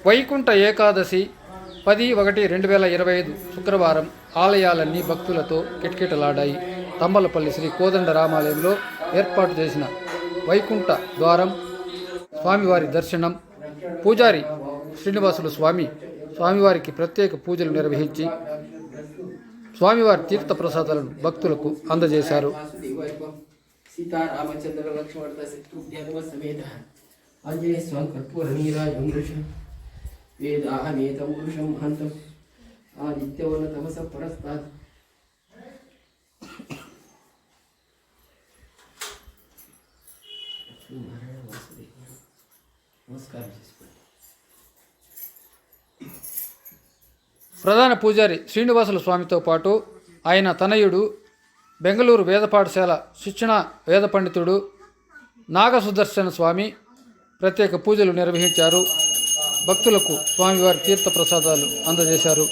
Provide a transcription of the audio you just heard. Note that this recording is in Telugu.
వైకుంఠ ఏకాదశి 10/1/2025 శుక్రవారం ఆలయాలన్నీ భక్తులతో కిటకిటలాడాయి. తంబలపల్లి శ్రీ కోదండ రామాలయంలో ఏర్పాటు చేసిన వైకుంఠ ద్వారం స్వామివారి దర్శనం, పూజారి శ్రీనివాసులు స్వామివారికి ప్రత్యేక పూజలు నిర్వహించి స్వామివారి తీర్థ ప్రసాదాలను భక్తులకు అందజేశారు. సీతారామచంద్ర లక్ష్మణ శత్రుఘ్న సమేత ఆంజనేయ స్వామి కర్పూర నీరాజం వృషం వేదాహమేతం వృషం హంతం ఆదిత్యవర్ణ తమస పరస్తాత్ నమస్కారం చేసుకోండి. ప్రధాన పూజారి శ్రీనివాసుల స్వామితో పాటు ఆయన తనయుడు బెంగళూరు వేద పాఠశాల శిక్షణ వేద పండితుడు నాగసుదర్శన స్వామి ప్రత్యేక పూజలు నిర్వహించారు. భక్తులకు స్వామివారి తీర్థ ప్రసాదాలు అందజేశారు.